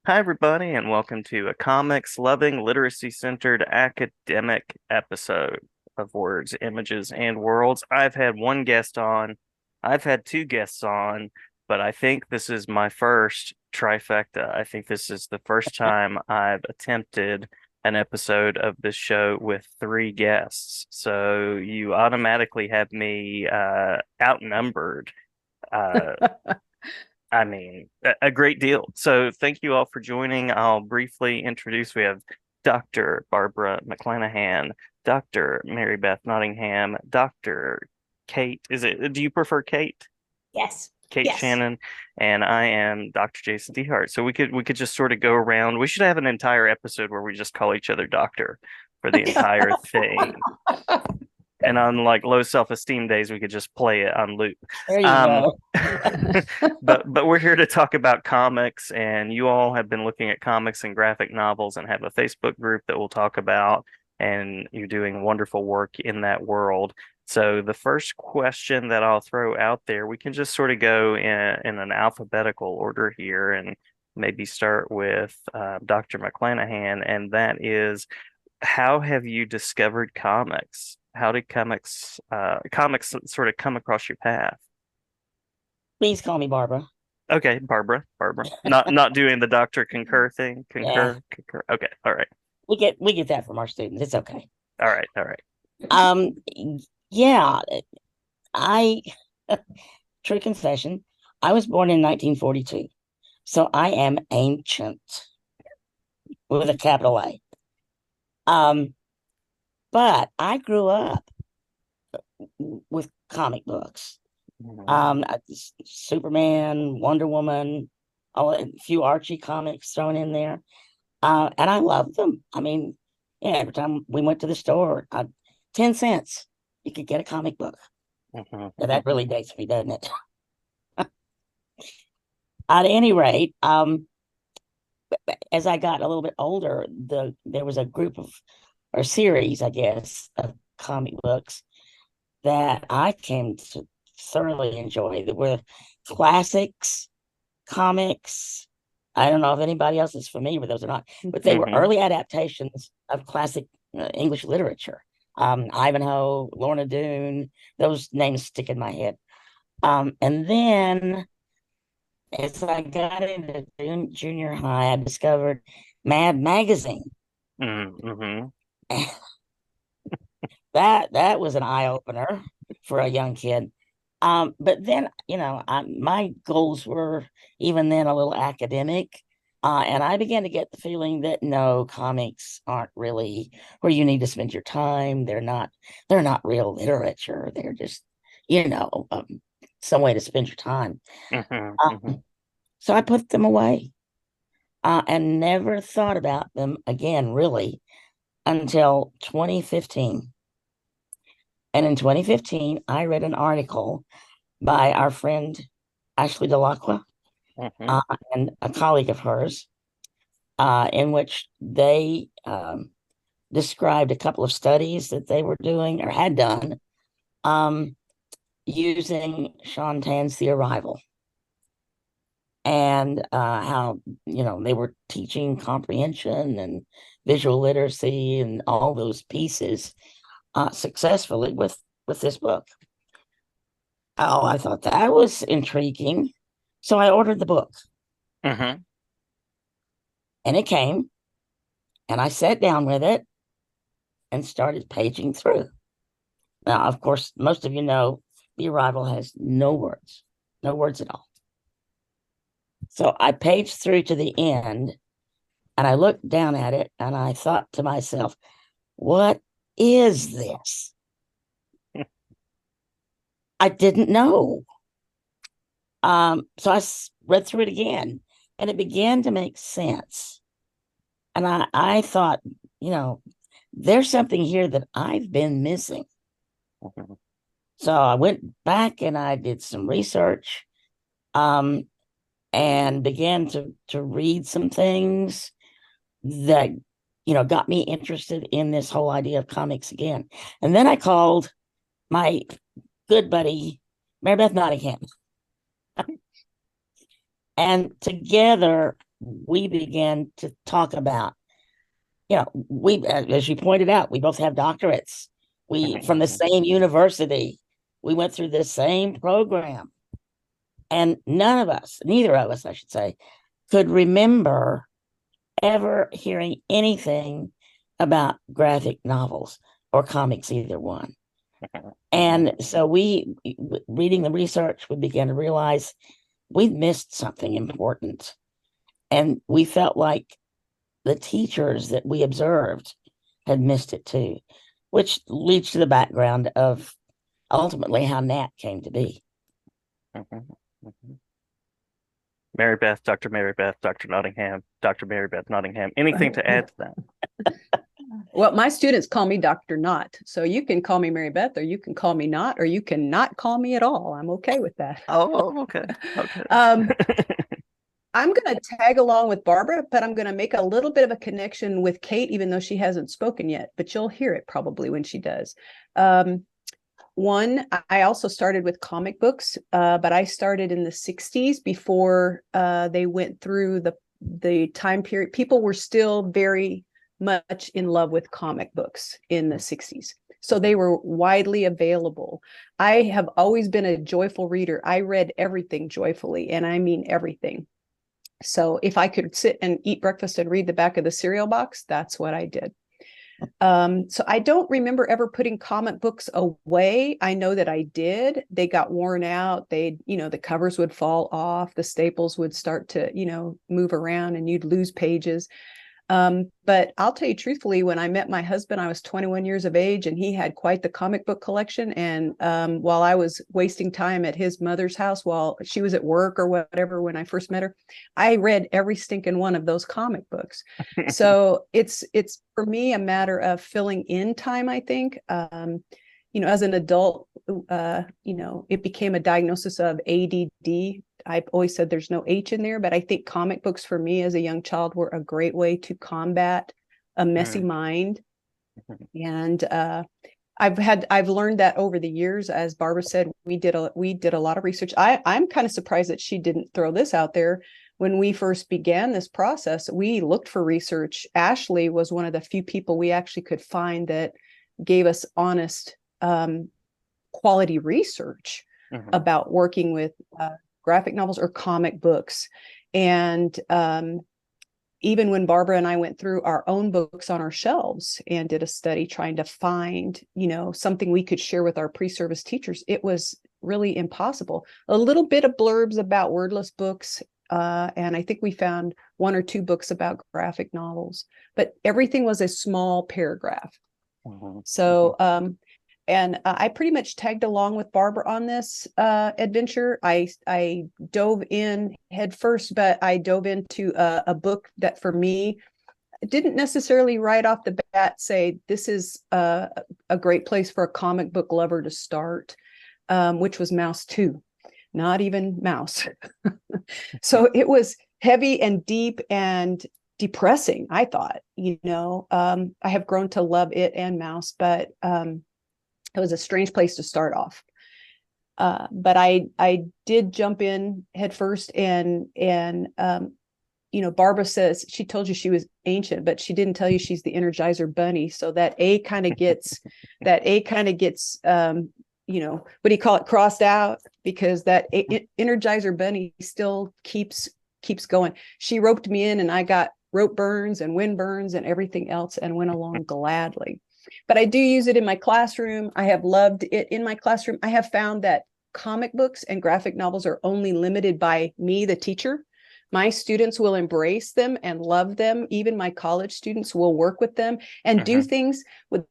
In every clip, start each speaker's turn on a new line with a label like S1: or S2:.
S1: Hi, everybody, and welcome to a comics loving, literacy centered academic episode of Words, Images, and Worlds. I've had one guest on, I've had two guests on, but I think this is my first trifecta. I think this is the first time I've attempted an episode of this show with three guests. So you automatically have me outnumbered. Uh, I mean, a great deal. So thank you all for joining. I'll briefly introduce. We have Dr. Barbara McClanahan, Dr. Mary Beth Nottingham, Dr. Kate. Do you prefer Kate?
S2: Yes.
S1: Kate
S2: Yes.
S1: Shannon, and I am Dr. Jason Dehart. So we could just sort of go around. We should have an entire episode where we just call each other doctor for the entire thing. And on like low self-esteem days, we could just play it on loop.
S2: There you
S1: Um,
S2: go.
S1: but we're here to talk about comics, and you all have been looking at comics and graphic novels and have a Facebook group that we'll talk about, and you're doing wonderful work in that world. So the first question that I'll throw out there, we can just sort of go in an alphabetical order here and maybe start with Dr. McClanahan, and that is, how have you discovered comics? How did comics sort of come across your path?
S2: Please call me Barbara.
S1: Okay, Barbara. Not doing the doctor concur thing.
S2: Yeah,
S1: Concur. Okay, all right.
S2: we get that from our students. It's okay.
S1: All right.
S2: Um, yeah, I true confession. I was born in 1942, so I am ancient with a capital A. Um, but I grew up with comic books.
S1: Mhm.
S2: Superman, Wonder Woman, a few Archie comics thrown in there. And I loved them. I mean, yeah, every time we went to the store, 10 cents, you could get a comic book.
S1: Mhm.
S2: Now, that really dates me, doesn't it? At any rate, as I got a little bit older, there was a group of, or series, I guess, of comic books that I came to thoroughly enjoy. That were classics, comics. I don't know if anybody else is familiar with those or not, but they were
S1: Mhm.
S2: early adaptations of classic English literature. Ivanhoe, Lorna Doone, those names stick in my head. And then as I got into junior high, I discovered Mad Magazine.
S1: Mhm.
S2: That was an eye opener for a young kid. But then, my goals were even then a little academic. And I began to get the feeling that no, comics aren't really where you need to spend your time. They're not real literature. They're just, some way to spend your time.
S1: Mhm. Mhm.
S2: So I put them away, and never thought about them again, really, until 2015. And in 2015, I read an article by our friend Ashley Delacqua,
S1: Mhm.
S2: uh, and a colleague of hers, in which they described a couple of studies that they were doing or had done, um, using Sean Tan's The Arrival, and how they were teaching comprehension and visual literacy and all those pieces successfully with this book. Oh, I thought that was intriguing. So I ordered the book,
S1: Mhm.
S2: and it came, and I sat down with it and started paging through. Now, of course, most of you know The Arrival has no words at all. So I paged through to the end, and I looked down at it and I thought to myself, what is this? I didn't know. So I read through it again, and it began to make sense. And I thought, you know, there's something here that I've been missing.
S1: Mhm.
S2: So I went back and I did some research, um, and began to read some things that got me interested in this whole idea of comics again. And then I called my good buddy Mary Beth Nottingham, and together we began to talk about, we, as you pointed out, we both have doctorates. We from the same university. We went through the same program, and none of us, neither of us, I should say, could remember ever hearing anything about graphic novels or comics, either one. And so reading the research, we began to realize we missed something important. And we felt like the teachers that we observed had missed it too, which leads to the background of ultimately how NAT came to be.
S1: Mary Beth, Dr. Mary Beth, Dr. Nottingham, Dr. Mary Beth Nottingham. Anything to add to that?
S3: Well, my students call me Dr. Not. So you can call me Mary Beth, or you can call me Not, or you can not call me at all. I'm okay with that.
S1: Oh, okay. Okay.
S3: I'm going to tag along with Barbara, but I'm going to make a little bit of a connection with Kate, even though she hasn't spoken yet, but you'll hear it probably when she does. One, I also started with comic books, but I started in the 60s before they went through the time period. People were still very much in love with comic books in the 60s. So they were widely available. I have always been a joyful reader. I read everything joyfully, and I mean everything. So if I could sit and eat breakfast and read the back of the cereal box, that's what I did. So I don't remember ever putting comic books away. I know that I did. They got worn out. The covers would fall off. The staples would start to, move around, and you'd lose pages. But I'll tell you truthfully, when I met my husband, I was 21 years of age, and he had quite the comic book collection. And while I was wasting time at his mother's house while she was at work or whatever, when I first met her, I read every stinking one of those comic books. So it's for me a matter of filling in time, I think. As an adult, it became a diagnosis of ADD. I've always said there's no H in there, but I think comic books for me as a young child were a great way to combat a messy mind. And I've learned that over the years. As Barbara said, we did a lot of research. I'm kind of surprised that she didn't throw this out there. When we first began this process, we looked for research. Ashley was one of the few people we actually could find that gave us honest, quality research about working with graphic novels or comic books. And even when Barbara and I went through our own books on our shelves and did a study trying to find, something we could share with our pre-service teachers, it was really impossible. A little bit of blurbs about wordless books. And I think we found one or two books about graphic novels, but everything was a small paragraph. So, and I pretty much tagged along with Barbara on this adventure. I dove in head first, but I dove into a book that for me didn't necessarily right off the bat say this is a great place for a comic book lover to start, which was Mouse 2, not even Mouse. So it was heavy and deep and depressing, I thought. I have grown to love it and Mouse, but it was a strange place to start off. But I did jump in head first, and Barbara says she told you she was ancient, but she didn't tell you she's the Energizer Bunny. So that A kind of gets what do you call it, crossed out, because that Energizer Bunny still keeps going. She roped me in, and I got rope burns and wind burns and everything else, and went along gladly. But I do use it in my classroom. I have loved it in my classroom. I have found that comic books and graphic novels are only limited by me, the teacher. My students will embrace them and love them. Even my college students will work with them and do things.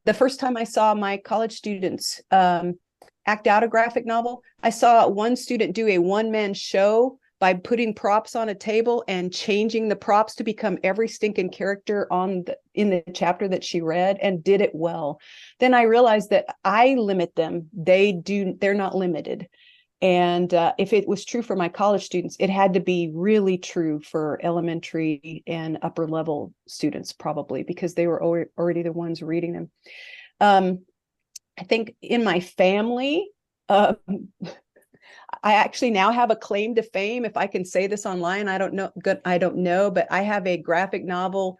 S3: The first time I saw my college students act out a graphic novel, I saw one student do a one-man show by putting props on a table and changing the props to become every stinking character in the chapter that she read, and did it well. Then I realized that I limit them. They're not limited. And if it was true for my college students, it had to be really true for elementary and upper level students, probably, because they were already the ones reading them. I think in my family, I actually now have a claim to fame. If I can say this online, I don't know. Good, I don't know, but I have a graphic novel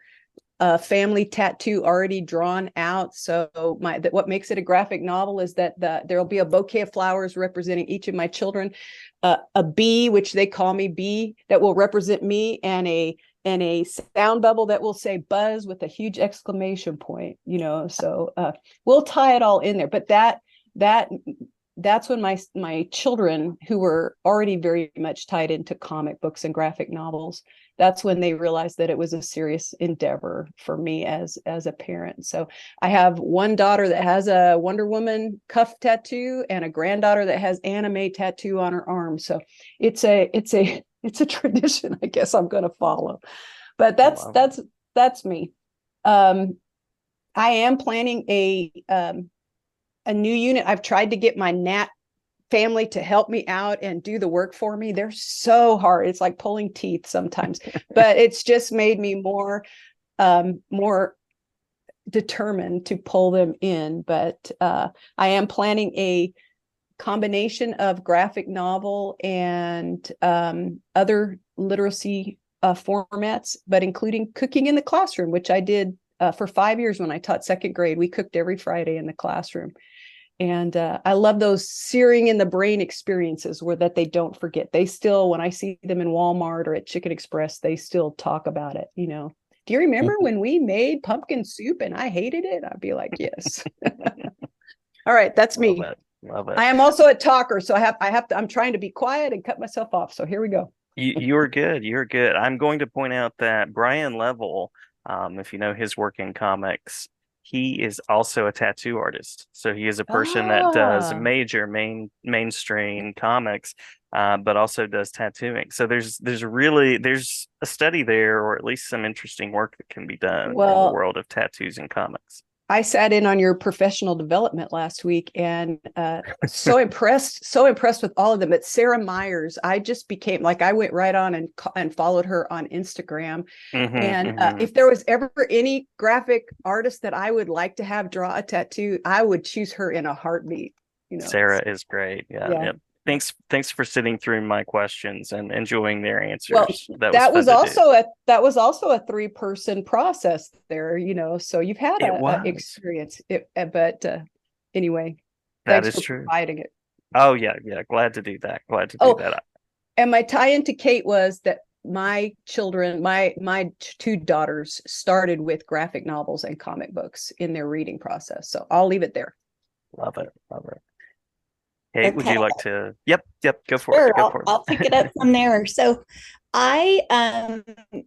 S3: family tattoo already drawn out. So what makes it a graphic novel is that there'll be a bouquet of flowers representing each of my children, a bee, which they call me bee, that will represent me, and a sound bubble that will say buzz with a huge exclamation point. So we'll tie it all in there. But that's when my children, who were already very much tied into comic books and graphic novels, that's when they realized that it was a serious endeavor for me as a parent. So I have one daughter that has a Wonder Woman cuff tattoo and a granddaughter that has anime tattoo on her arm. So it's a tradition, I guess, I'm going to follow. But that's me. I am planning a new unit. I've tried to get my GNAT family to help me out and do the work for me. They're so hard. It's like pulling teeth sometimes, but it's just made me more determined to pull them in. But I am planning a combination of graphic novel and other literacy formats, but including cooking in the classroom, which I did for 5 years when I taught second grade. We cooked every Friday in the classroom. And I love those searing in the brain experiences that they don't forget. They still, when I see them in Walmart or at Chicken Express, they still talk about it. Do you remember when we made pumpkin soup and I hated it? I'd be like, yes. All right, that's me.
S1: Love it.
S3: I am also a talker, so I'm trying to be quiet and cut myself off. So here we go.
S1: You're good. You're good. I'm going to point out that Brian Level, if you know his work in comics, he is also a tattoo artist. So he is a person that does mainstream comics, but also does tattooing. So there's a study there, or at least some interesting work that can be done in the world of tattoos and comics.
S3: I sat in on your professional development last week and so impressed with all of them. But Sarah Myers, I just became like, I went right on and followed her on Instagram. If there was ever any graphic artist that I would like to have draw a tattoo, I would choose her in a heartbeat.
S1: Sarah is great. Yeah. Thanks for sitting through my questions and enjoying their answers.
S3: Well, that was also a 3-person process there, so you've had a experience. But anyway, thanks for providing it.
S1: Oh yeah, glad to do that. Do that.
S3: And my tie into Kate was that my children, my 2 daughters, started with graphic novels and comic books in their reading process. So I'll leave it there.
S1: Love it. Kate, would you like to? Yep, go for it.
S4: I'll pick it up from there. So I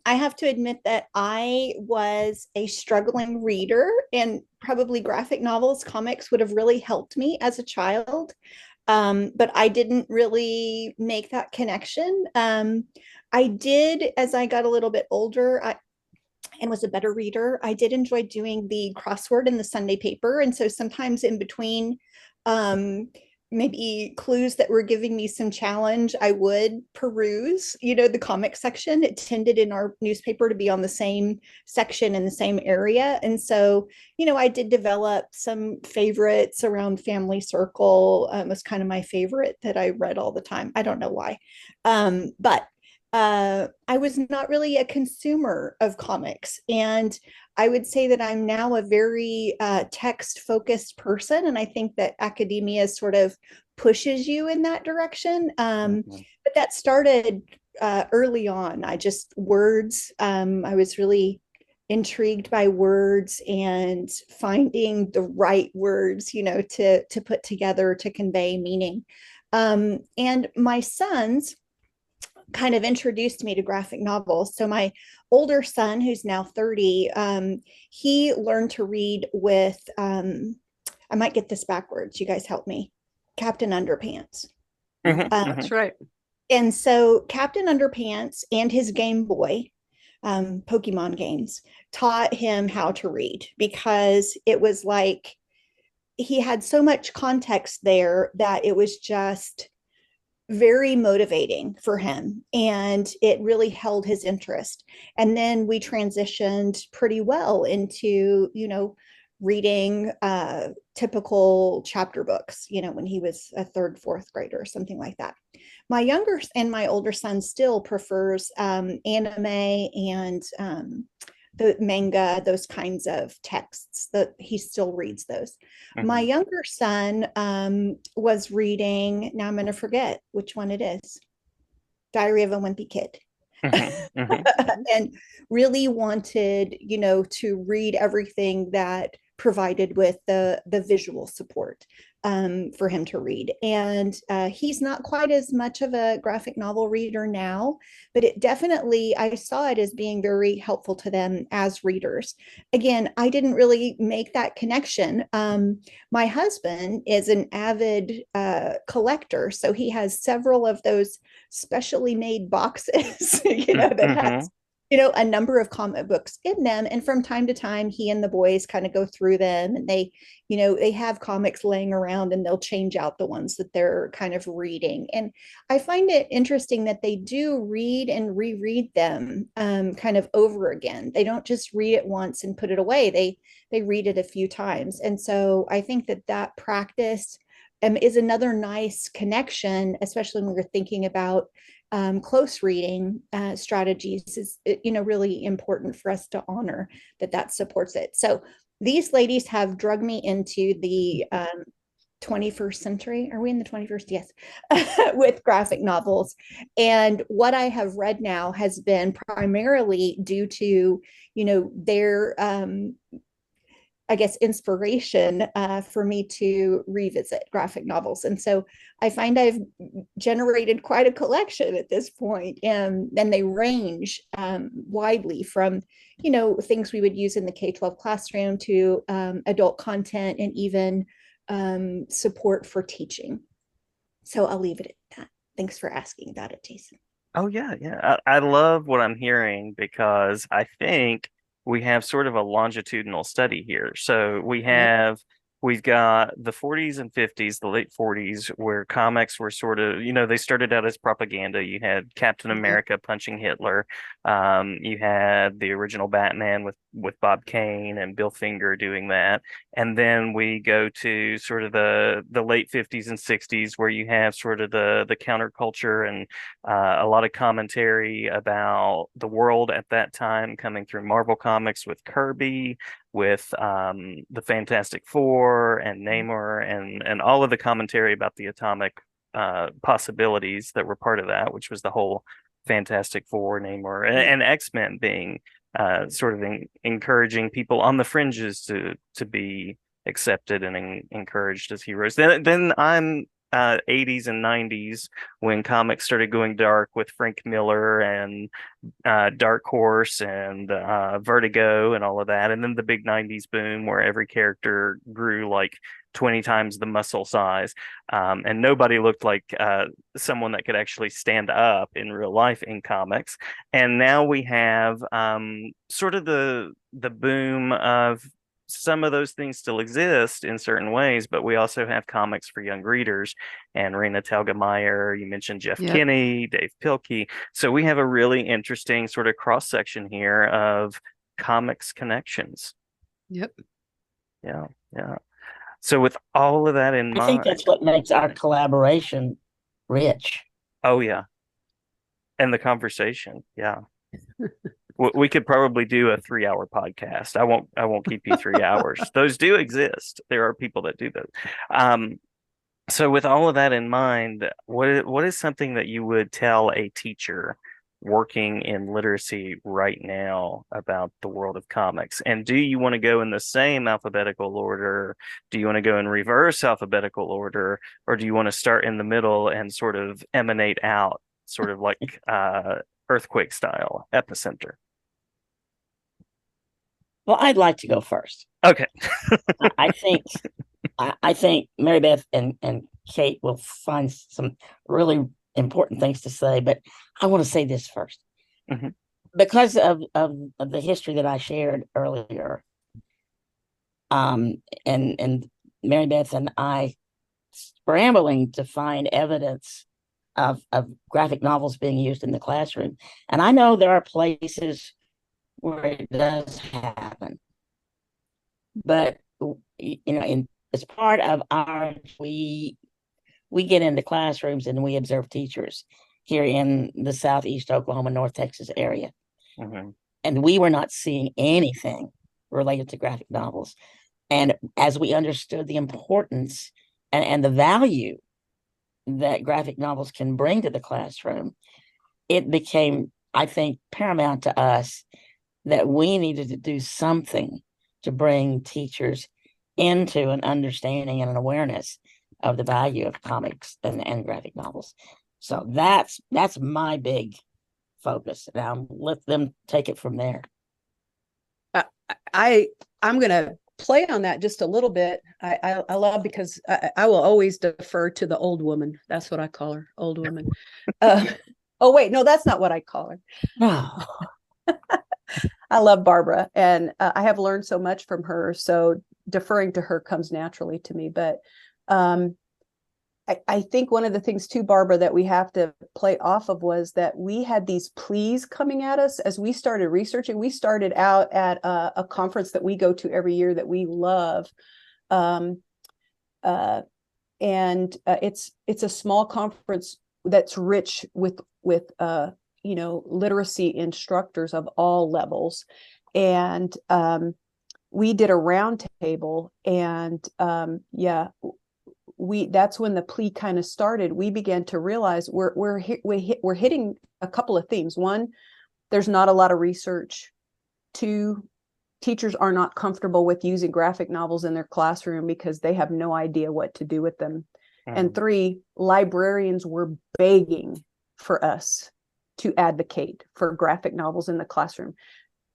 S4: have to admit that I was a struggling reader, and probably graphic novels, comics would have really helped me as a child. But I didn't really make that connection. I did, as I got a little bit older, and was a better reader, I did enjoy doing the crossword in the Sunday paper. And so sometimes in between maybe clues that were giving me some challenge, I would peruse, the comic section. It tended in our newspaper to be on the same section in the same area. And so, I did develop some favorites around Family Circle. Was kind of my favorite that I read all the time. I don't know why. But I was not really a consumer of comics. And I would say that I'm now a very text focused person. And I think that academia sort of pushes you in that direction. But that started early on. Words, I was really intrigued by words and finding the right words, to put together to convey meaning. And my sons kind of introduced me to graphic novels. So my older son, who's now 30, he learned to read with, I might get this backwards. You guys help me. Captain Underpants.
S3: That's right.
S4: And so Captain Underpants and his Game Boy, Pokemon games, taught him how to read, because it was like he had so much context there that it was just very motivating for him, and it really held his interest. And then we transitioned pretty well into, reading typical chapter books, when he was a 3rd, 4th grader or something like that. My younger and my older son still prefers anime and the manga, those kinds of texts that he still reads those. My
S1: Mhm.
S4: younger son was reading, now I'm going to forget which one it is, Diary of a Wimpy Kid.
S1: Mhm. Mhm.
S4: And really wanted, to read everything that provided with the visual support for him to read. And he's not quite as much of a graphic novel reader now, but it definitely, I saw it as being very helpful to them as readers. Again, I didn't really make that connection. My husband is an avid collector, so he has several of those specially made boxes, that
S1: Mhm.
S4: has, a number of comic books in them. And from time to time, he and the boys kind of go through them, and they have comics laying around, and they'll change out the ones that they're kind of reading. And I find it interesting that they do read and reread them kind of over again. They don't just read it once and put it away. They read it a few times. And so I think that practice is another nice connection, especially when we're thinking about close reading strategies. Is really important for us to honor that supports it. So these ladies have drugged me into the 21st century. Are we in the 21st? Yes. With graphic novels. And what I have read now has been primarily due to, their I guess, inspiration for me to revisit graphic novels. And so I find I've generated quite a collection at this point, and they range widely from, things we would use in the K-12 classroom to adult content and even support for teaching. So I'll leave it at that. Thanks for asking about it, Jason.
S1: Oh yeah, yeah. I love what I'm hearing because I think we have sort of a longitudinal study here. So we've got the 40s and 50s, the late 40s, where comics were sort of, they started out as propaganda. You had Captain
S3: Mhm.
S1: America punching Hitler. You had the original Batman with Bob Kane and Bill Finger doing that. And then we go to sort of the late 50s and 60s where you have sort of the counterculture and a lot of commentary about the world at that time coming through Marvel Comics with Kirby, with the Fantastic Four and Namor, and all of the commentary about the atomic possibilities that were part of that, which was the whole Fantastic Four, Namor, and X-Men being sort of encouraging people on the fringes to be accepted and encouraged as heroes. Then I'm 80s and 90s when comics started going dark with Frank Miller and Dark Horse and Vertigo and all of that. And then the big 90s boom where every character grew like 20 times the muscle size. And nobody looked like someone that could actually stand up in real life in comics. And now we have sort of the boom of some of those things still exist in certain ways, but we also have comics for young readers. And Raina Telgemeier, you mentioned Jeff
S3: Yep.
S1: Kinney, Dave Pilkey. So we have a really interesting sort of cross section here of comics connections.
S3: Yep.
S1: Yeah, yeah. So with all of that in
S2: I think
S1: mind,
S2: that's what makes our collaboration rich.
S1: oh yeah, and the conversation, yeah. We could probably do a 3 hour podcast. I won't keep you 3 hours. Those do exist. There are people that do those. So with all of that in mind, what is something that you would tell a teacher working in literacy right now about the world of comics? And do you want to go in the same alphabetical order? Do you want to go in reverse alphabetical order? Or do you want to start in the middle and sort of emanate out, sort of like earthquake style, epicenter?
S2: Well, I'd like to go first.
S1: Okay.
S2: I think I think Mary Beth and Kate will find some really important things to say, but I want to say this first.
S1: Mhm.
S2: Because of the history that I shared earlier, and Mary Beth and I scrambling to find evidence of graphic novels being used in the classroom. And I know there are places where it does happen, but as part of our, we we get into classrooms and we observe teachers here in the Southeast Oklahoma, North Texas area.
S1: Mm-hmm.
S2: And we were not seeing anything related to graphic novels. And as we understood the importance and the value that graphic novels can bring to the classroom, it became, I think, paramount to us that we needed to do something to bring teachers into an understanding and an awareness of the value of comics and graphic novels. So that's my big focus. Now let them take it from there.
S3: I'm gonna play on that just a little bit. I love, because I will always defer to the old woman. That's what I call her, old woman. Oh wait, no, that's not what I call her.
S2: No.
S3: I love Barbara, and I have learned so much from her. So deferring to her comes naturally to me. But I think one of the things too, Barbara, that we have to play off of was that we had these pleas coming at us as we started researching. We started out at a conference that we go to every year that we love. And it's a small conference that's rich with literacy instructors of all levels. And we did a round table, and that's when the plea kind of started. We began to realize we're hitting a couple of themes. One, there's not a lot of research. Two, teachers are not comfortable with using graphic novels in their classroom because they have no idea what to do with them. And three, librarians were begging for us to advocate for graphic novels in the classroom.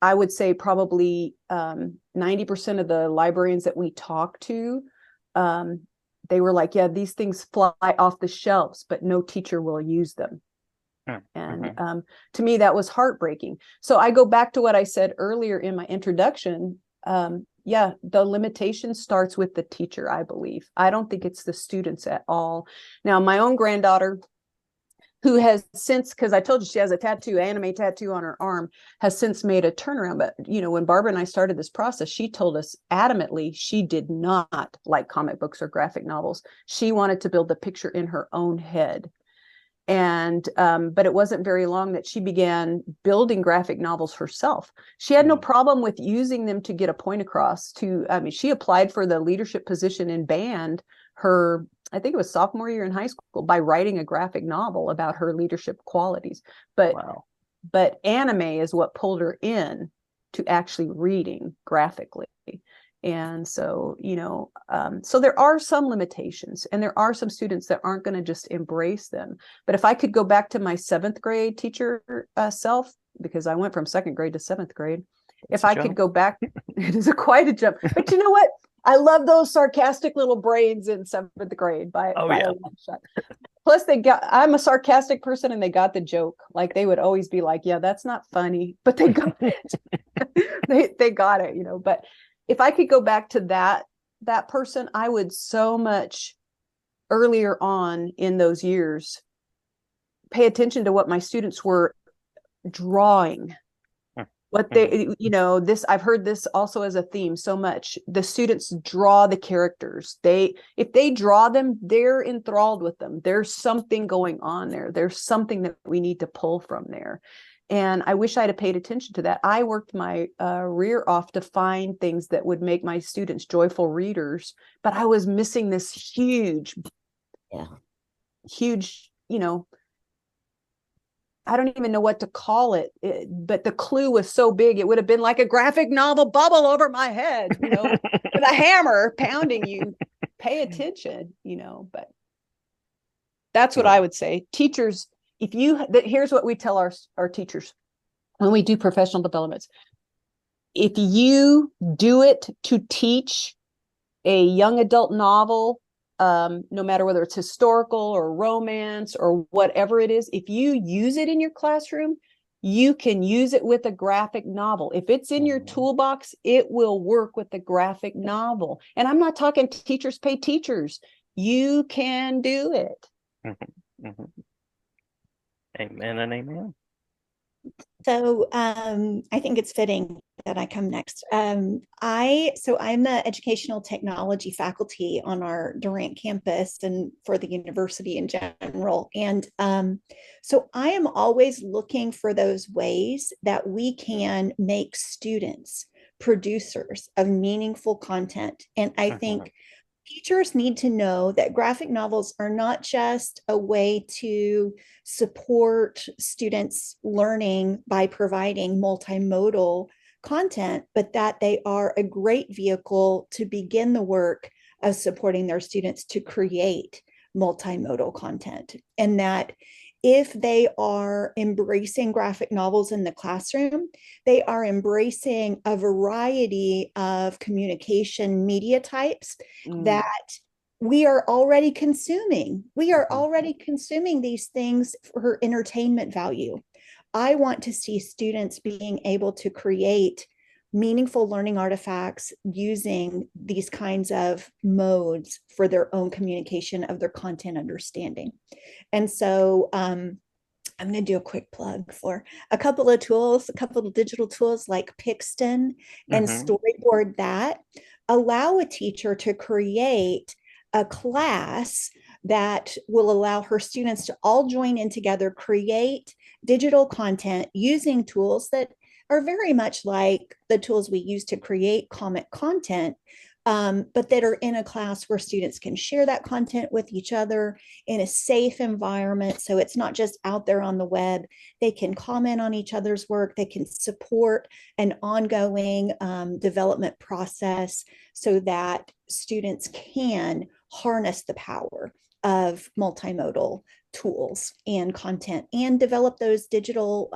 S3: I would say probably 90% of the librarians that we talked to, they were like, yeah, these things fly off the shelves, but no teacher will use them. And to me, that was heartbreaking. So I go back to what I said earlier in my introduction. The limitation starts with the teacher, I believe. I don't think it's the students at all. Now, my own granddaughter, who has since, because I told you she has a tattoo, anime tattoo on her arm, has since made a turnaround. But, when Barbara and I started this process, she told us adamantly she did not like comic books or graphic novels. She wanted to build the picture in her own head. And but it wasn't very long that she began building graphic novels herself. She had no problem with using them to get a point across. She applied for the leadership position in band I think it was sophomore year in high school, by writing a graphic novel about her leadership qualities. But anime is what pulled her in to actually reading graphically. And so, so there are some limitations, and there are some students that aren't going to just embrace them. But if I could go back to my 7th grade teacher self, because I went from 2nd grade to 7th grade, if I could go back, it is quite a jump. But you know what? I love those sarcastic little brains in 7th grade by a long shot. Plus, I'm a sarcastic person, and they got the joke. Like, they would always be like, yeah, that's not funny, but they got it. they got it, But if I could go back to that person, I would so much earlier on in those years pay attention to what my students were drawing. What they, I've heard this also as a theme so much. The students draw the characters. If they draw them, they're enthralled with them. There's something going on there. There's something that we need to pull from there. And I wish I'd have paid attention to that. I worked my rear off to find things that would make my students joyful readers, but I was missing this huge, I don't even know what to call it, but the clue was so big, it would have been like a graphic novel bubble over my head, with a hammer pounding you. Pay attention, but that's what I would say. Teachers, here's what we tell our teachers when we do professional developments. If you do it to teach a young adult novel, no matter whether it's historical or romance or whatever it is, if you use it in your classroom, you can use it with a graphic novel. If it's in your toolbox, it will work with the graphic novel. And I'm not talking teachers pay teachers. You can do it.
S1: Amen and amen.
S4: So I think it's fitting that I come next. I'm the educational technology faculty on our Durant campus and for the university in general. And so I am always looking for those ways that we can make students producers of meaningful content. And I
S1: Mhm.
S4: think teachers need to know that graphic novels are not just a way to support students' learning by providing multimodal content, but that they are a great vehicle to begin the work of supporting their students to create multimodal content. And that if they are embracing graphic novels in the classroom, they are embracing a variety of communication media types
S3: Mm.
S4: that we are already consuming. We are
S1: Mhm.
S4: already consuming these things for entertainment value. I want to see students being able to create meaningful learning artifacts using these kinds of modes for their own communication of their content understanding. And so I'm going to do a quick plug for a couple of tools, a couple of digital tools like Pixton and
S1: Mhm.
S4: Storyboard that allow a teacher to create a class that will allow her students to all join in together, create digital content using tools that are very much like the tools we use to create comic content, but that are in a class where students can share that content with each other in a safe environment. So it's not just out there on the web. They can comment on each other's work. They can support an ongoing development process so that students can harness the power of multimodal tools and content and develop those digital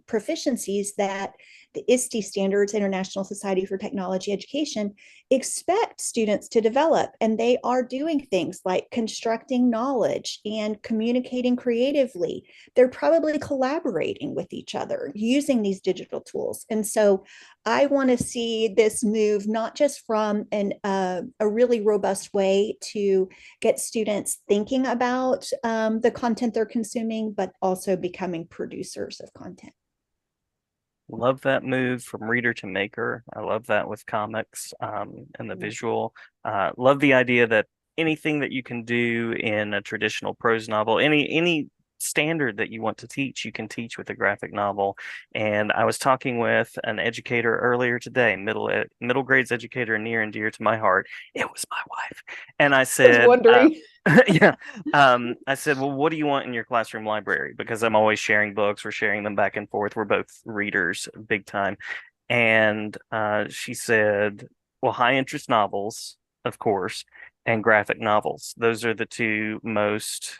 S4: proficiencies that the ISTE standards, International Society for Technology Education, expect students to develop. And they are doing things like constructing knowledge and communicating creatively. They're probably collaborating with each other using these digital tools. And so I want to see this move not just from a really robust way to get students thinking about the content they're consuming, but also becoming producers of content.
S1: Love that move from reader to maker. I love that with comics, and the
S3: Mm.
S1: visual. Love the idea that anything that you can do in a traditional prose novel, any standard that you want to teach, you can teach with a graphic novel. And I was talking with an educator earlier today, middle grades educator near and dear to my heart. It was my wife, and I
S3: I was
S1: said,
S3: wondering.
S1: yeah. I said, well, what do you want in your classroom library? Because I'm always sharing books. We're sharing them back and forth. We're both readers big time. And she said, well, high interest novels, of course, and graphic novels. Those are the two most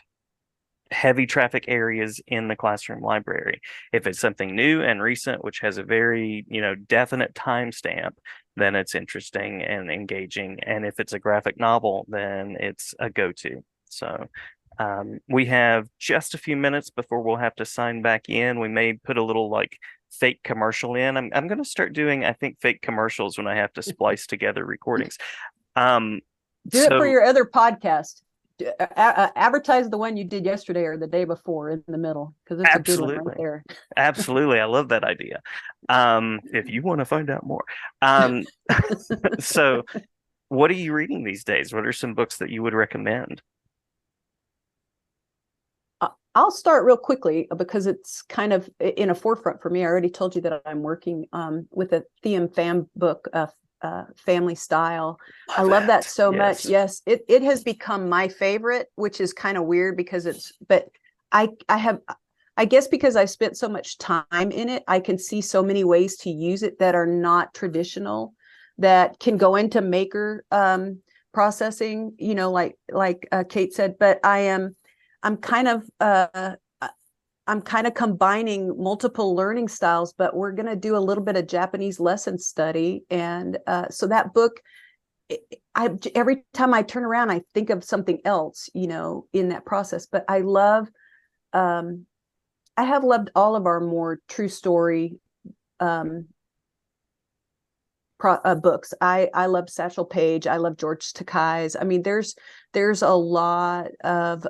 S1: heavy traffic areas in the classroom library. If it's something new and recent, which has a very, definite timestamp, then it's interesting and engaging. And if it's a graphic novel, then it's a go-to. So we have just a few minutes before we'll have to sign back in. We may put a little like fake commercial in. I'm going to start doing, I think, fake commercials when I have to splice together recordings. Um,
S3: Do it for
S1: so
S3: your other podcast. Advertise the one you did yesterday or the day before in the middle, because it's a good one right
S1: absolutely.
S3: there.
S1: Absolutely. I love that idea. If you want to find out more. So what are you reading these days? What are some books that you would recommend?
S3: I'll start real quickly because it's kind of in a forefront for me. I already told you that I'm working with a Thiem Pham book, Family Style. I love that so much.
S1: Yes.
S3: Yes, it has become my favorite, which is kind of weird because but I guess because I spent so much time in it, I can see so many ways to use it that are not traditional, that can go into maker processing, like Kate said. But I'm kind of combining multiple learning styles, but we're going to do a little bit of Japanese lesson study. And so that book, every time I turn around, I think of something else, in that process. But um, I have loved all of our more true story um, books. I love Satchel Paige. I love George Takei's. I mean, there's a lot of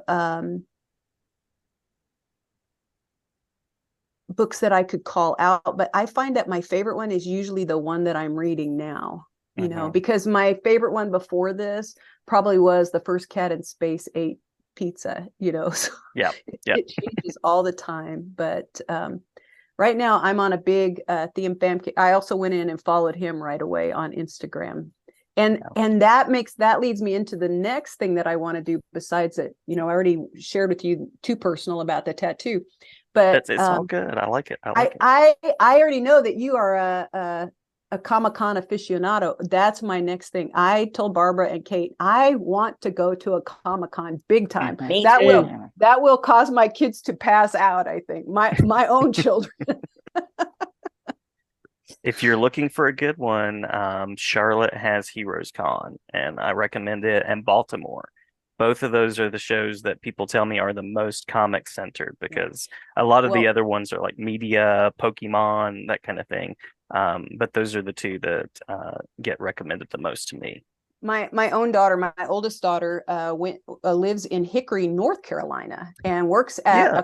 S3: books that I could call out, but I find that my favorite one is usually the one that I'm reading now, you know, because my favorite one before this probably was The First Cat in Space Ate Pizza, you know. So
S1: Yeah.
S3: it changes all the time. But right now I'm on a big Thiem Pham. I also went in and followed him right away on Instagram. And that leads me into the next thing that I want to do besides it. You know, I already shared with you too personal about the tattoo, but
S1: It's all good. I like it.
S3: I already know that you are a Comic-Con aficionado. That's my next thing. I told Barbara and Kate, I want to go to a Comic-Con big time.
S2: Me
S3: That
S2: too.
S3: will cause my kids to pass out, I think. My own children.
S1: If you're looking for a good one, Charlotte has Heroes Con, and I recommend it. And Baltimore. Both of those are the shows that people tell me are the most comic centered, because a lot of the other ones are like media, Pokemon, that kind of thing. But those are the two that get recommended the most to me.
S3: My own daughter, my oldest daughter, lives in Hickory, North Carolina, and works at a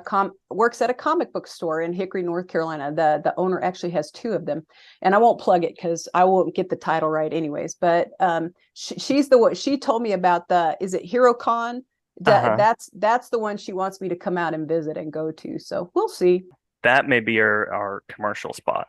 S3: comic book store in Hickory, North Carolina. The owner actually has two of them, and I won't plug it because I won't get the title right anyways. But she's the one. She told me about is it HeroCon? That's the one she wants me to come out and visit and go to. So we'll see.
S1: That may be our commercial spot.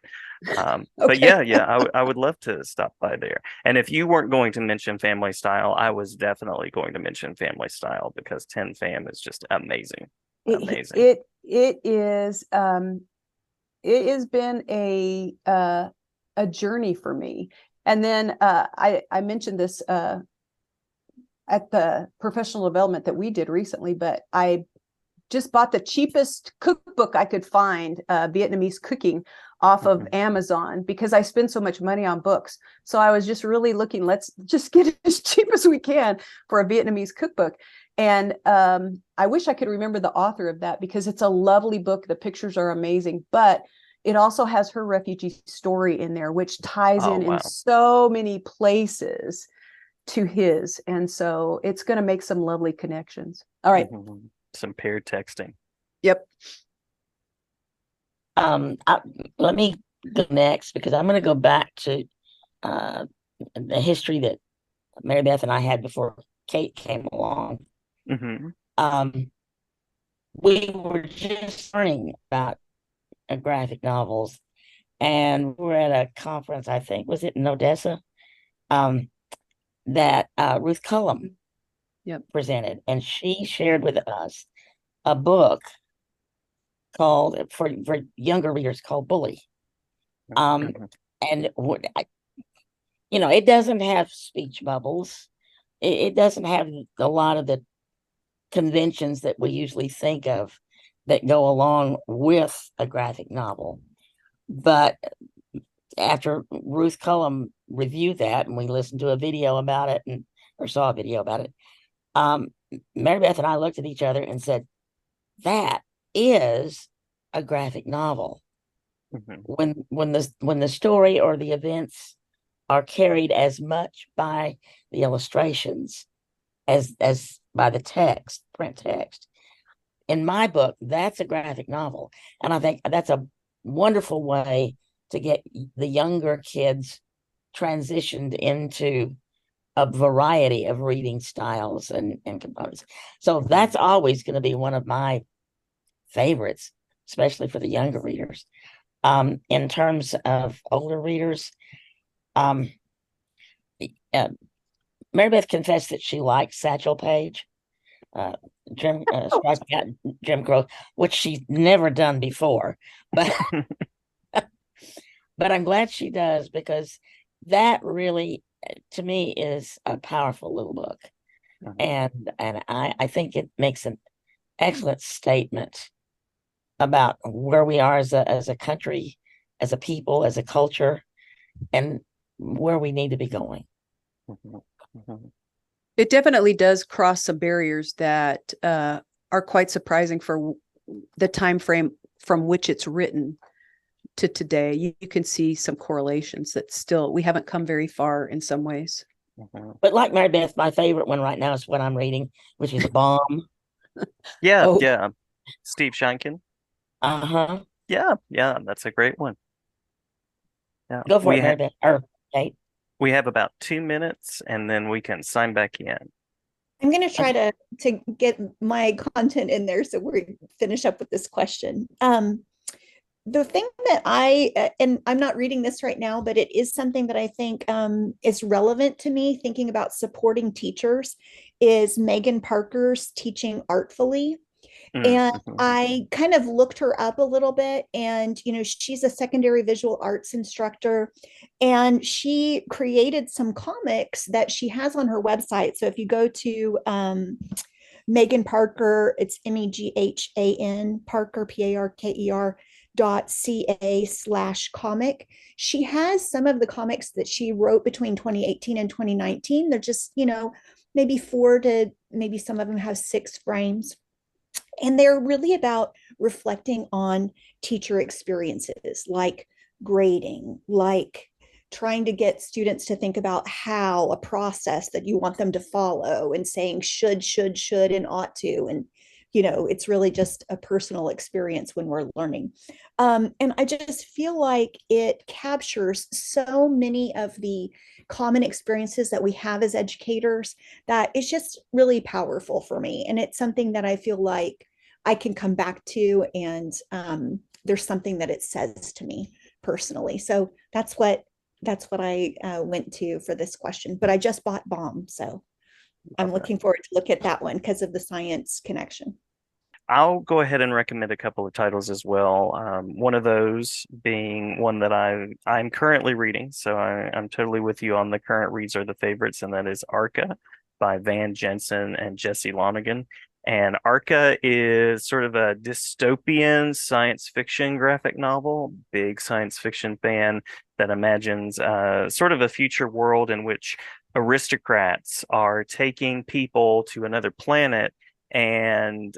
S3: Okay.
S1: But yeah, I would love to stop by there. And if you weren't going to mention Family Style, I was definitely going to mention Family Style, because 10 Fam is just amazing. Amazing.
S3: It is. It has been a journey for me. And then I mentioned this at the professional development that we did recently, but I just bought the cheapest cookbook I could find, Vietnamese cooking, off of Amazon, because I spend so much money on books. So I was just really looking, let's just get it as cheap as we can for a Vietnamese cookbook. And I wish I could remember the author of that, because it's a lovely book. The pictures are amazing, but it also has her refugee story in there, which ties in so many places to his. And so it's going to make some lovely connections. All right.
S1: Some paired texting.
S3: Yep.
S2: Let me go next, because I'm going to go back to the history that Mary Beth and I had before Kate came along. We were just learning about graphic novels, and we were at a conference, I think, was it in Odessa, that Ruth Cullum presented, and she shared with us a book called, for younger readers, called Bully. And it doesn't have speech bubbles. It doesn't have a lot of the conventions that we usually think of that go along with a graphic novel. But after Ruth Cullum reviewed that, and we listened to a video about it, or saw a video about it, Mary Beth and I looked at each other and said, that is a graphic novel. When the story or the events are carried as much by the illustrations as by the text, print text. In my book, that's a graphic novel. And I think that's a wonderful way to get the younger kids transitioned into a variety of reading styles and components. So that's always going to be one of my favorites, especially for the younger readers. In terms of older readers, Mary Beth confessed that she liked Satchel Paige, Jim Crow, which she's never done before, but but I'm glad she does, because that really, to me, is a powerful little book, and I think it makes an excellent statement about where we are as a country, as a people, as a culture, and where we need to be going.
S3: It definitely does cross some barriers that are quite surprising for the time frame from which it's written to today. You can see some correlations that still we haven't come very far in some ways.
S2: But like Mary Beth, my favorite one right now is what I'm reading, which is A Bomb.
S1: Yeah. Steve Sheinkin. Yeah, yeah, that's a great one. Yeah,
S2: Go for it, Mary Beth. Or Kate.
S1: we have about 2 minutes, and then we can sign back in.
S4: I'm going to try
S2: Okay.
S4: to get my content in there so we finish up with this question. The thing that and I'm not reading this right now, but it is something that I think is relevant to me thinking about supporting teachers is Megan Parker's Teaching Artfully. And
S1: Mm-hmm.
S4: I kind of looked her up a little bit, and she's a secondary visual arts instructor, and she created some comics that she has on her website. So if you go to Megan Parker, it's Meghan Parker, Parker .ca/comic. She has some of the comics that she wrote between 2018 and 2019. They're just, maybe 4 to maybe some of them have 6 frames. And they're really about reflecting on teacher experiences like grading, like trying to get students to think about how a process that you want them to follow and saying should, and ought to. And, it's really just a personal experience when we're learning. And I just feel like it captures so many of the common experiences that we have as educators that it's just really powerful for me. And it's something that I feel like I can come back to, and there's something that it says to me personally. So that's what I went to for this question. But I just bought Bomb, so I'm
S1: Okay.
S4: looking forward to look at that one because of the science connection.
S1: I'll go ahead and recommend a couple of titles as well. One of those being one that I'm currently reading, so I'm totally with you on the current reads are the favorites, and that is Arca by Van Jensen and Jesse Lonigan. And Arca is sort of a dystopian science fiction graphic novel. Big science fiction fan that imagines sort of a future world in which aristocrats are taking people to another planet and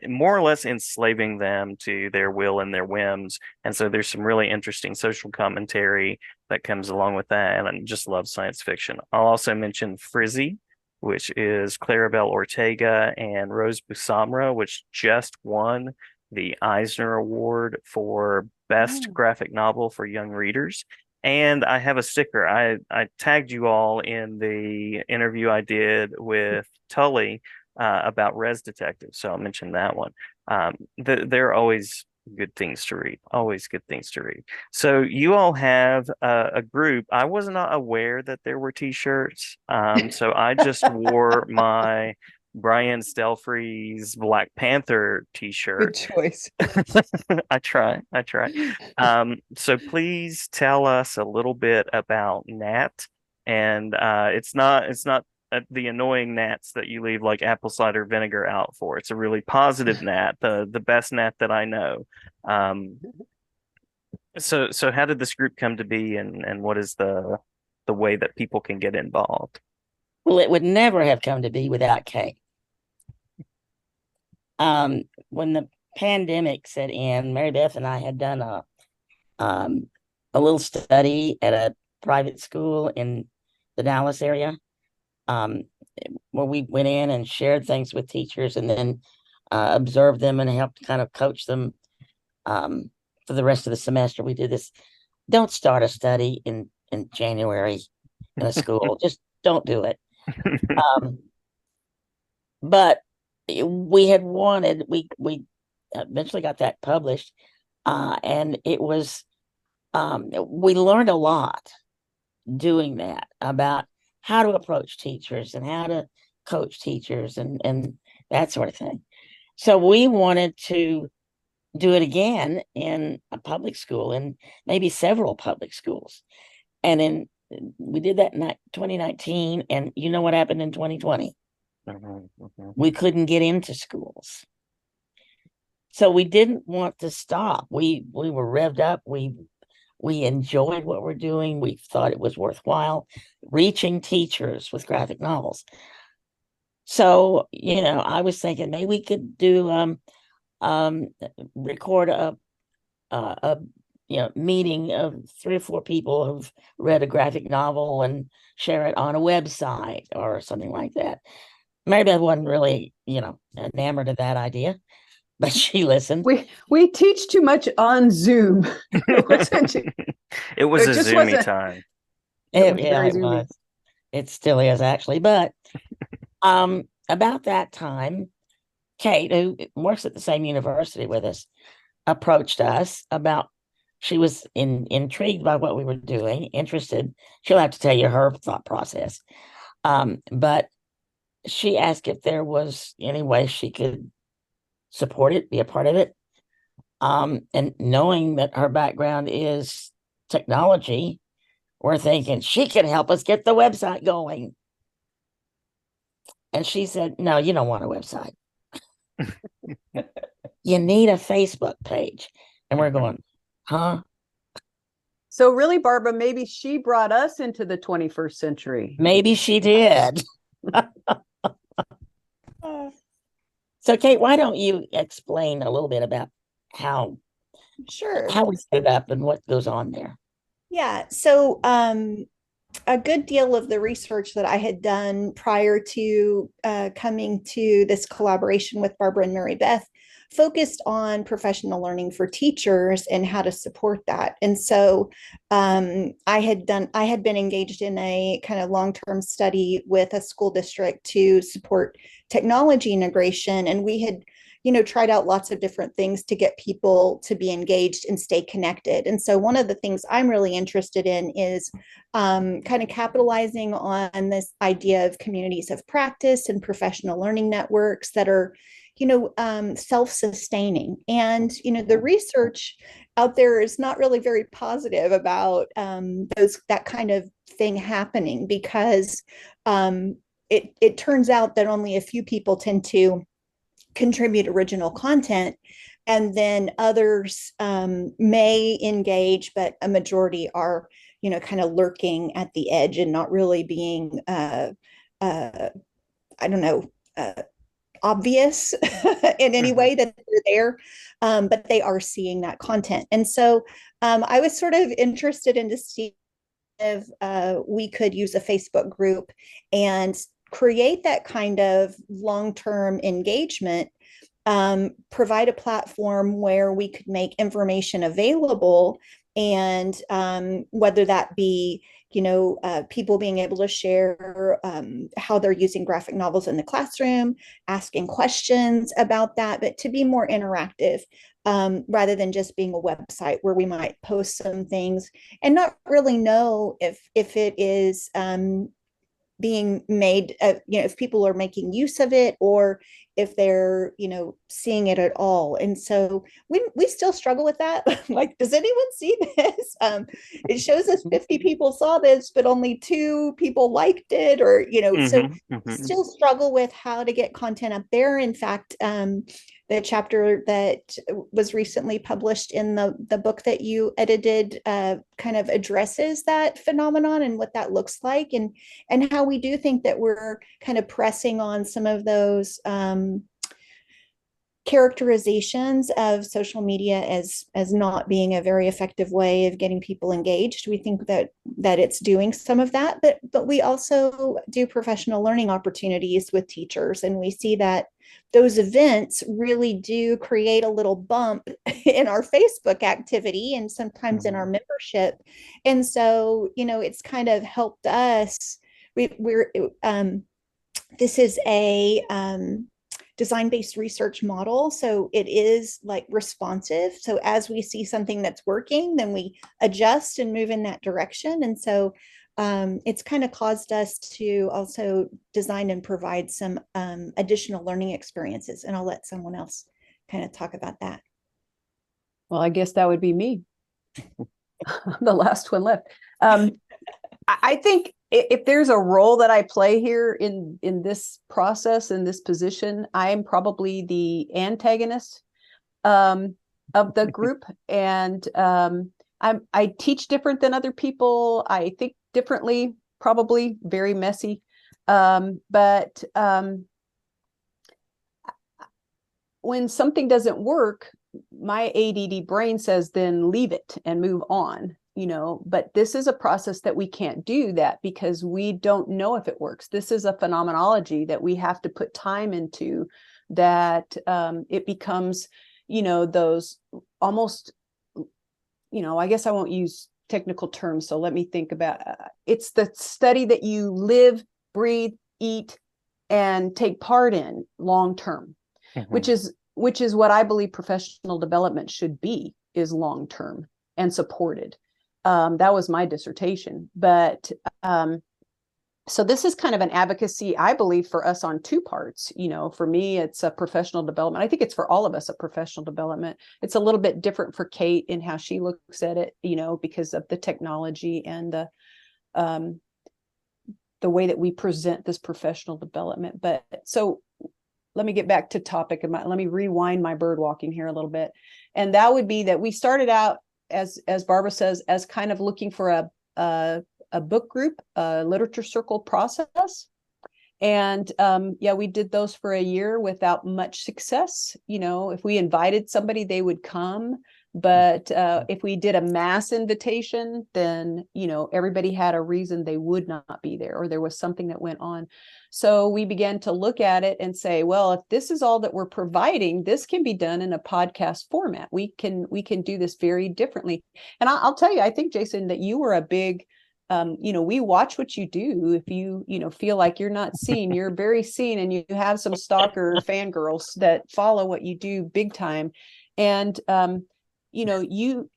S1: more or less enslaving them to their will and their whims. And so there's some really interesting social commentary that comes along with that. And I just love science fiction. I'll also mention Frizzy, which is Claribel Ortega and Rose Busamra, which just won the Eisner Award for Best
S4: Oh.
S1: Graphic Novel for Young Readers. And I have a sticker. I tagged you all in the interview I did with Tully about Res Detective, so I'll mention that one. There are always good things to read, always good things to read. So you all have a group. I was not aware that there were t-shirts, so I just wore my Brian Stelfree's Black Panther
S3: Good
S1: t-shirt.
S3: choice.
S1: I try. So please tell us a little bit about Nat, and it's not the annoying gnats that you leave like apple cider vinegar out for. It's a really positive gnat, the best gnat that I know. Um, so how did this group come to be, and what is the way that people can get involved?
S2: Well, it would never have come to be without Kate. When the pandemic set in, Mary Beth and I had done a little study at a private school in the Dallas area, um, where we went in and shared things with teachers and then observed them and helped kind of coach them for the rest of the semester. We did this. Don't start a study in January in a school. Just don't do it. But we had wanted, we eventually got that published, and it was we learned a lot doing that about how to approach teachers and how to coach teachers and that sort of thing. So we wanted to do it again in a public school and maybe several public schools. And in we did that in 2019, and you know what happened in 2020? We couldn't get into schools. So we didn't want to stop. We were revved up. We enjoyed what we're doing. We thought it was worthwhile reaching teachers with graphic novels. So, I was thinking maybe we could do record a meeting of 3 or 4 people who've read a graphic novel and share it on a website or something like that. Mary Beth wasn't really, enamored of that idea, but she listened.
S3: We teach too much on Zoom. It wasn't.
S1: It was
S3: It
S1: a
S3: just
S1: zoomy
S3: wasn't-
S1: time.
S3: It was
S2: Yeah,
S3: very
S2: it
S3: zoomy.
S2: was. It still is actually. But about that time, Kate, who works at the same university with us, approached us about she was intrigued by what we were doing, interested. She'll have to tell you her thought process. But she asked if there was any way she could support it, be a part of it. And knowing that her background is technology, we're thinking she can help us get the website going. And she said, no, you don't want a website. You need a Facebook page. And we're going, huh?
S3: So really, Barbara, maybe she brought us into the 21st century.
S2: Maybe she did. So, Kate, why don't you explain a little bit about how
S4: Sure.
S2: we stood up and what goes on there?
S4: Yeah. So, a good deal of the research that I had done prior to coming to this collaboration with Barbara and Mary Beth focused on professional learning for teachers and how to support that. And so I had been engaged in a kind of long-term study with a school district to support technology integration. And we had tried out lots of different things to get people to be engaged and stay connected. And so one of the things I'm really interested in is kind of capitalizing on this idea of communities of practice and professional learning networks that are self-sustaining. And the research out there is not really very positive about that kind of thing happening, because it turns out that only a few people tend to contribute original content, and then others may engage, but a majority are kind of lurking at the edge and not really being I don't know, obvious in any way that they're there, but they are seeing that content. And so I was sort of interested in to see if we could use a Facebook group and create that kind of long-term engagement, provide a platform where we could make information available, and whether that be people being able to share how they're using graphic novels in the classroom, asking questions about that, but to be more interactive, rather than just being a website where we might post some things and not really know if it is being made, if people are making use of it, or if they're seeing it at all. And so we still struggle with that. Like, does anyone see this? It shows us 50 people saw this, but only 2 people liked it, or so still struggle with how to get content up there. In fact, the chapter that was recently published in the book that you edited kind of addresses that phenomenon and what that looks like, and how we do think that we're kind of pressing on some of those characterizations of social media as not being a very effective way of getting people engaged. We think that it's doing some of that, but we also do professional learning opportunities with teachers, and we see that those events really do create a little bump in our Facebook activity and sometimes in our membership. And so it's kind of helped us. This is a design-based research model. So it is like responsive. So as we see something that's working, then we adjust and move in that direction. And so it's kind of caused us to also design and provide some additional learning experiences. And I'll let someone else kind of talk about that.
S3: Well, I guess that would be me. The last one left. I think if there's a role that I play here in this process, in this position, I'm probably the antagonist of the group. And I teach different than other people. I think differently, probably very messy. But when something doesn't work, my ADD brain says, then leave it and move on. But this is a process that we can't do that because we don't know if it works. This is a phenomenology that we have to put time into that it becomes, those almost, I guess I won't use technical terms. So let me think about it's the study that you live, breathe, eat, and take part in long term, which is what I believe professional development should be, is long term and supported. That was my dissertation. But so this is kind of an advocacy, I believe, for us on two parts. For me, it's a professional development. I think it's for all of us a professional development. It's a little bit different for Kate in how she looks at it, because of the technology and the way that we present this professional development. But so let me get back to topic. Let me rewind my bird walking here a little bit. And that would be that we started out, as Barbara says, as kind of looking for a book group, a literature circle process. And we did those for a year without much success. If we invited somebody, they would come. But if we did a mass invitation, then, everybody had a reason they would not be there, or there was something that went on. So we began to look at it and say, well, if this is all that we're providing, this can be done in a podcast format. We can do this very differently. And I'll tell you, I think, Jason, that you were a big, we watch what you do. If you, feel like you're not seen, you're very seen, and you have some stalker fangirls that follow what you do big time. And, you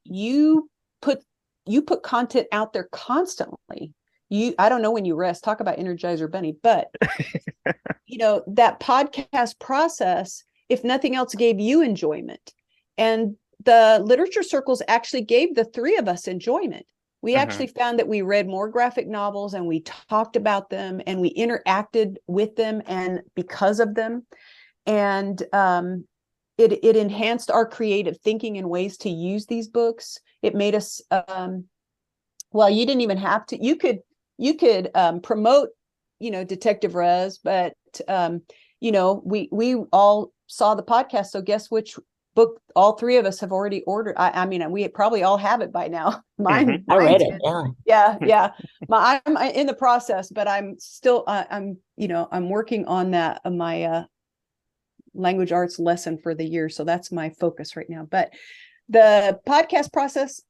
S3: put content out there constantly. I don't know when you rest. Talk about Energizer Bunny, but that podcast process, if nothing else, gave you enjoyment. And the literature circles actually gave the three of us enjoyment. We actually found that we read more graphic novels, and we talked about them, and we interacted with them, and because of them. And it enhanced our creative thinking and ways to use these books. It made us, well, you didn't even have to, you could promote, Detective Rez, but, we all saw the podcast. So guess which book all three of us have already ordered? I mean, we probably all have it by now. Mine,
S2: I read it.
S3: Yeah. I'm in the process, but I'm still, I'm working on that, my, language arts lesson for the year. So that's my focus right now. But the podcast process,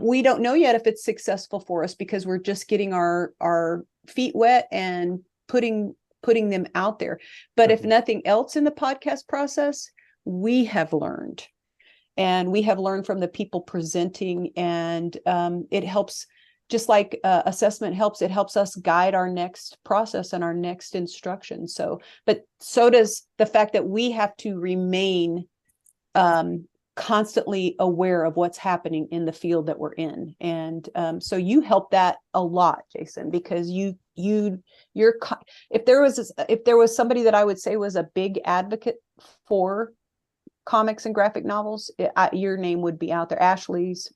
S3: we don't know yet if it's successful for us, because we're just getting our feet wet and putting them out there. But if nothing else in the podcast process, we have learned. And we have learned from the people presenting, and it helps, just like assessment helps, it helps us guide our next process and our next instruction. So, but so does the fact that we have to remain constantly aware of what's happening in the field that we're in. And so you help that a lot, Jason, because you're if there was somebody that I would say was a big advocate for comics and graphic novels, your name would be out there. Ashley's,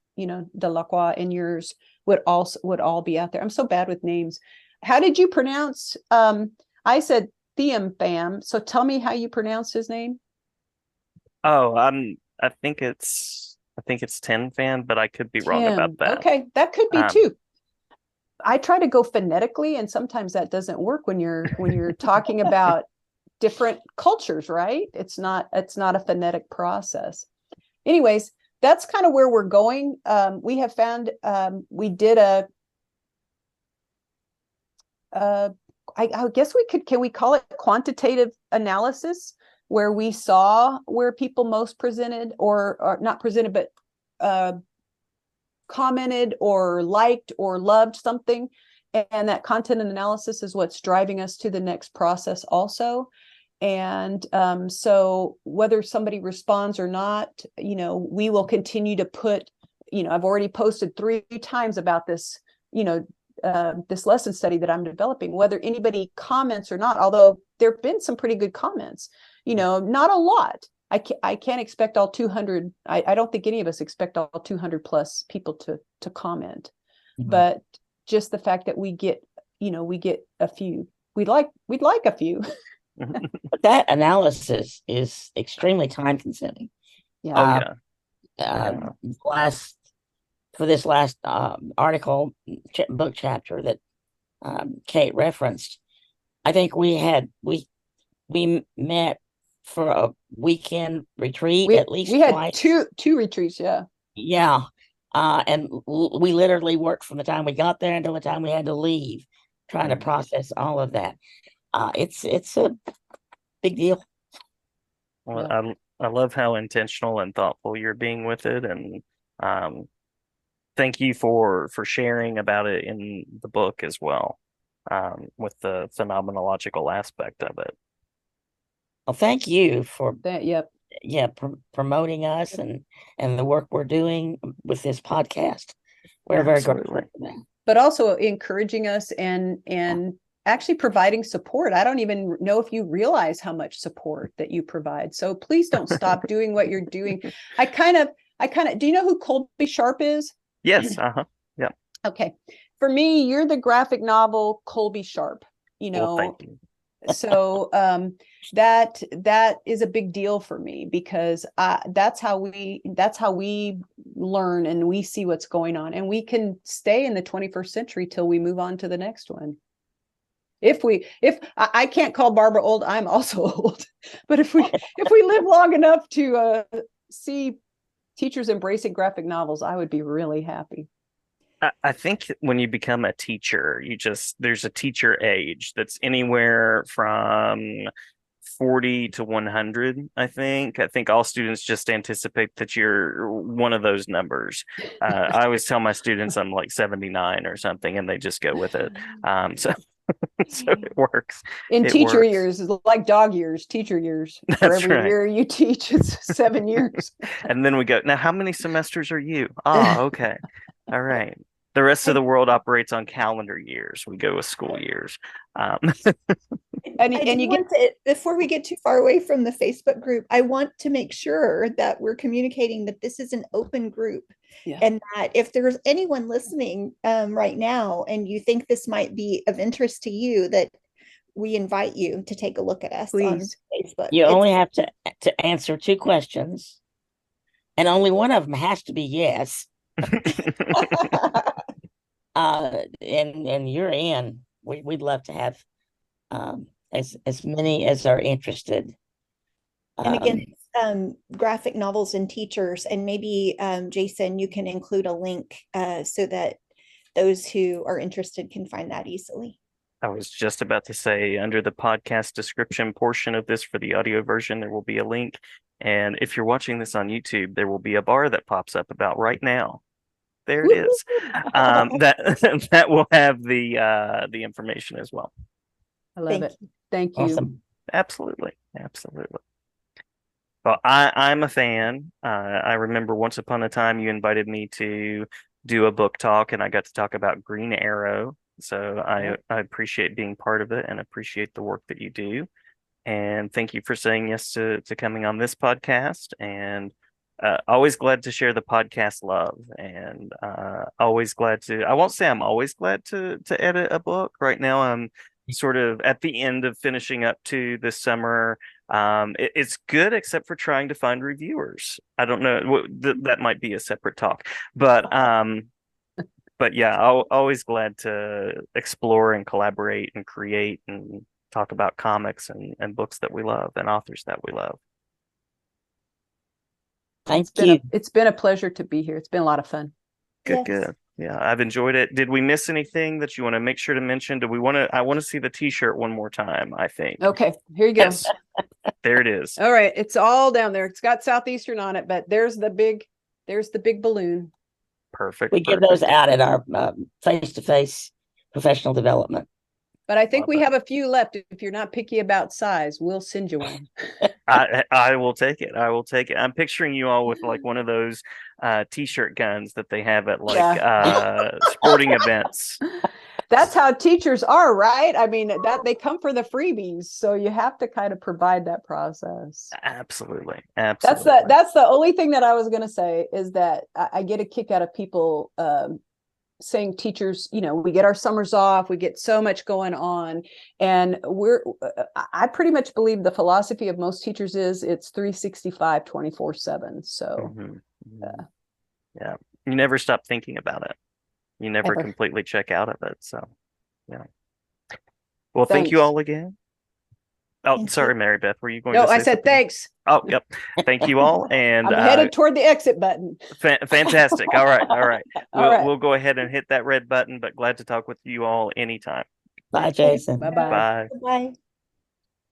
S3: Delacroix, and yours would all be out there. I'm so bad with names. How did you pronounce? I said Thiam Pham. So tell me how you pronounce his name.
S1: Oh, I think it's Tin Fan, but I could be wrong about that.
S3: Okay, that could be too. I try to go phonetically, and sometimes that doesn't work when you're talking about different cultures, right? It's not a phonetic process. Anyways, that's kind of where we're going. We have found we did I guess can we call it quantitative analysis, where we saw where people most presented or not presented, but commented or liked or loved something. And that content and analysis is what's driving us to the next process also. And so whether somebody responds or not, we will continue to put, I've already posted 3 times about this, this lesson study that I'm developing, whether anybody comments or not, although there've been some pretty good comments, not a lot. I can't expect all 200. I don't think any of us expect all 200 plus people to comment, but just the fact that we get a few, we'd like a few.
S2: But that analysis is extremely time consuming.
S3: Yeah.
S2: For this last article, book chapter that Kate referenced, I think we met for a weekend retreat
S3: We
S2: at least
S3: we had
S2: twice.
S3: two retreats, yeah.
S2: Yeah. And we literally worked from the time we got there until the time we had to leave, trying to process all of that. It's a big deal.
S1: Well,
S3: Yeah.
S1: I love how intentional and thoughtful you're being with it, and um, thank you for sharing about it in the book as well, with the phenomenological aspect of it.
S2: Well, thank you for
S3: That, yep.
S2: promoting us and the work we're doing with this podcast. We're very grateful
S1: Absolutely.
S2: for that.
S3: But also encouraging us and actually providing support. I don't even know if you realize how much support that you provide. So please don't stop doing what you're doing. I kind of do you know who Colby Sharp is?
S1: Yes. Uh-huh. Yeah.
S3: Okay. For me, you're the graphic novel Colby Sharp, you
S1: Well,
S3: know.
S1: thank you.
S3: So that is a big deal for me because that's how we learn and we see what's going on, and we can stay in the 21st century till we move on to the next one. If I can't call Barbara old, I'm also old, but if we live long enough to see teachers embracing graphic novels, I would be really happy.
S1: I think when you become a teacher, there's a teacher age that's anywhere from 40 to 100. I think all students just anticipate that you're one of those numbers. I always tell my students I'm like 79 or something, and they just go with it. So so it works.
S3: In
S1: It
S3: teacher
S1: works.
S3: years is like dog years, teacher years. For
S1: That's
S3: every
S1: right.
S3: year you teach, it's 7 years.
S1: And then we go, now how many semesters are you? Ah, okay. All right. The rest of the world operates on calendar years. We go with school years. Um,
S3: and
S4: I do
S3: you get
S4: want to, before we get too far away from the Facebook group, I want to make sure that we're communicating that this is an open group.
S3: Yeah.
S4: And that if there's anyone listening right now and you think this might be of interest to you, that we invite you to take a look at us on
S3: Please.
S4: Facebook.
S2: You only have to answer 2 questions, and only one of them has to be yes. And you're in. We'd love to have as many as are interested.
S4: And again, graphic novels and teachers, and maybe Jason, you can include a link so that those who are interested can find that easily.
S1: I was just about to say, under the podcast description portion of this for the audio version, there will be a link. And if you're watching this on YouTube, there will be a bar that pops up about right now. There it is. That that will have the information as well.
S3: I love it. Thank you.
S2: Awesome.
S1: Absolutely. Absolutely. Well, I'm a fan. I remember once upon a time you invited me to do a book talk, and I got to talk about Green Arrow. So I appreciate being part of it and appreciate the work that you do. And thank you for saying yes to coming on this podcast. And always glad to share the podcast love, and always glad to. I won't say I'm always glad to edit a book. Right now, I'm sort of at the end of finishing up to this summer. It's good except for trying to find reviewers. I don't know. That might be a separate talk, but yeah, always glad to explore and collaborate and create and talk about comics and books that we love and authors that we love.
S2: Thank you.
S3: It's been a pleasure to be here. It's been a lot of fun.
S1: Good, good. Yeah, I've enjoyed it. Did we miss anything that you want to make sure to mention? Do we want to? I want to see the T-shirt one more time, I think.
S3: Okay, here you go.
S1: Yes. There it is.
S3: All right, it's all down there. It's got Southeastern on it, but there's the big balloon.
S1: Perfect.
S2: We give those out at our face-to-face professional development.
S3: But I think we have a few left. If you're not picky about size, we'll send you one.
S1: I will take it. I will take it. I'm picturing you all with like one of those T-shirt guns that they have at like sporting events.
S3: That's how teachers are, right? I mean, that they come for the freebies, so you have to kind of provide that process.
S1: Absolutely. Absolutely.
S3: That's the only thing that I was going to say is that I get a kick out of people saying teachers, we get our summers off, we get so much going on, and I pretty much believe the philosophy of most teachers is it's 365 24/7. So
S1: yeah, you never stop thinking about it. You never completely check out of it. So yeah. Well, thank you all again. Oh,
S4: Thank
S1: sorry,
S4: you.
S1: Mary Beth. Were you going
S3: No,
S1: to say
S3: I said
S1: something?
S3: thanks.
S1: Oh, yep. Thank you all. And
S3: I'm headed toward the exit button.
S1: fantastic. All right. All right.
S3: All right.
S1: We'll go ahead and hit that red button, but glad to talk with you all anytime.
S2: Bye, Jason.
S3: Bye-bye.
S1: Bye.
S4: Bye.